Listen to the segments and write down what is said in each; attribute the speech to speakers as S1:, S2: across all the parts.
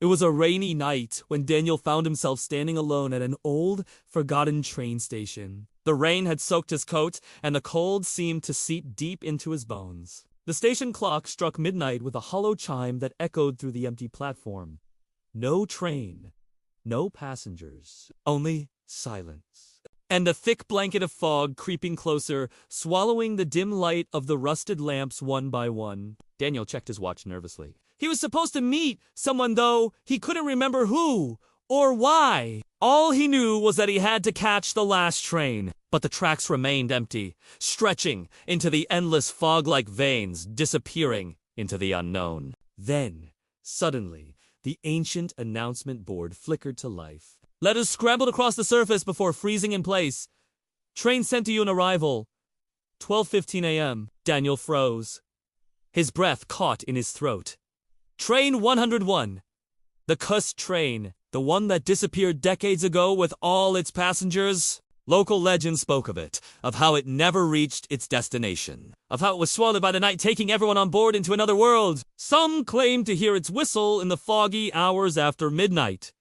S1: It was a rainy night when Daniel found himself standing alone at an old, forgotten train station. The rain had soaked his coat, and the cold seemed to seep deep into his bones. The station clock struck midnight with a hollow chime that echoed through the empty platform. No train, no passengers, only silence. And a thick blanket of fog creeping closer, swallowing the dim light of the rusted lamps one by one. Daniel checked his watch nervously. He was supposed to meet someone, though he couldn't remember who or why. All he knew was that he had to catch the last train, but the tracks remained empty, stretching into the endless fog-like veins, disappearing into the unknown. Then, suddenly, the ancient announcement board flickered to life. Letters scrambled across the surface before freezing in place. Train sent to you on arrival. 12:15 a.m. Daniel froze. His breath caught in his throat. Train 101. The cursed train. The one that disappeared decades ago with all its passengers. Local legend spoke of it, of how it never reached its destination, of how it was swallowed by the night, taking everyone on board into another world. Some claimed to hear its whistle in the foggy hours after midnight,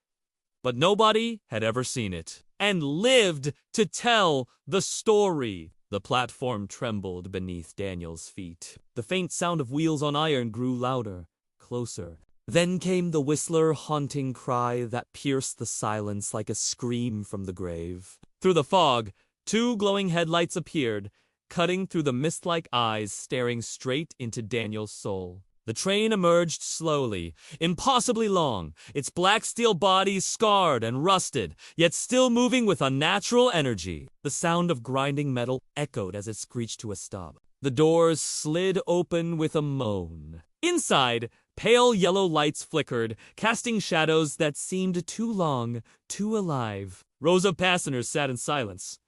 S1: but nobody had ever seen it, and lived to tell the story. The platform trembled beneath Daniel's feet. The faint sound of wheels on iron grew louder, closer. Then came the whistler haunting cry that pierced the silence like a scream from the grave. Through the fog, two glowing headlights appeared, cutting through the mist-like eyes staring straight into Daniel's soul. The train emerged slowly, impossibly long, its black steel body scarred and rusted, yet still moving with unnatural energy. The sound of grinding metal echoed as it screeched to a stop. The doors slid open with a moan. Inside, pale yellow lights flickered, casting shadows that seemed too long, too alive. Rows of passengers sat in silence,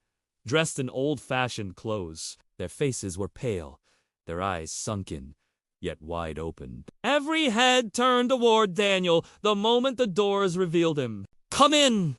S1: dressed in old-fashioned clothes. Their faces were pale, their eyes sunken, yet wide open. Every head turned toward Daniel the moment the doors revealed him. "Come in!"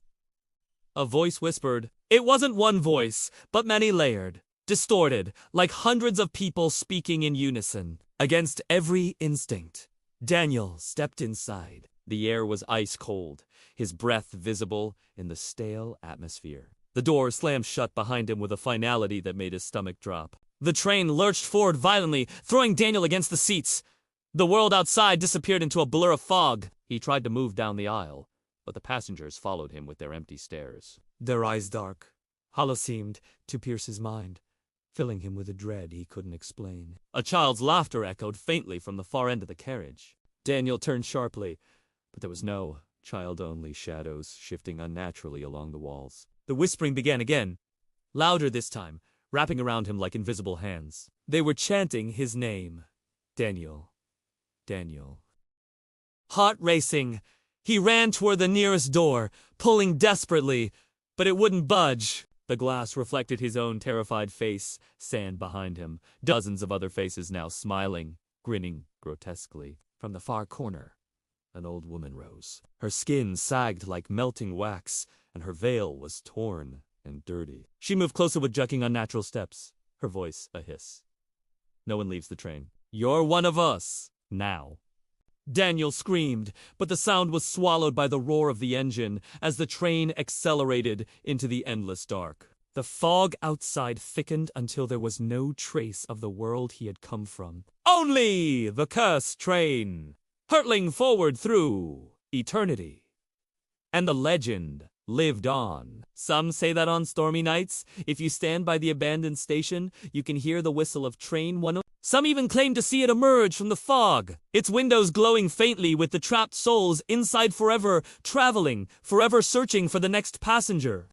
S1: A voice whispered. It wasn't one voice, but many layered, distorted, like hundreds of people speaking in unison. Against every instinct, Daniel stepped inside. The air was ice cold, his breath visible in the stale atmosphere. The door slammed shut behind him with a finality that made his stomach drop. The train lurched forward violently, throwing Daniel against the seats. The world outside disappeared into a blur of fog. He tried to move down the aisle, but the passengers followed him with their empty stares. Their eyes dark, hollow seemed to pierce his mind, filling him with a dread he couldn't explain. A child's laughter echoed faintly from the far end of the carriage. Daniel turned sharply, but there was no child-only shadows shifting unnaturally along the walls. The whispering began again, louder this time, wrapping around him like invisible hands. They were chanting his name. Daniel. Daniel. Heart racing, he ran toward the nearest door, pulling desperately, but it wouldn't budge. The glass reflected his own terrified face, sand behind him, dozens of other faces now smiling, grinning grotesquely. From the far corner, an old woman rose. Her skin sagged like melting wax, and her veil was torn and dirty. She moved closer with jerking unnatural steps, her voice a hiss. No one leaves the train. You're one of us, now. Daniel screamed, but the sound was swallowed by the roar of the engine as the train accelerated into the endless dark. The fog outside thickened until there was no trace of the world he had come from. Only the cursed train, hurtling forward through eternity. And the legend lived on. Some say that on stormy nights, if you stand by the abandoned station, you can hear the whistle of train 101. Some even claim to see it emerge from the fog, its windows glowing faintly with the trapped souls inside forever traveling, forever searching for the next passenger.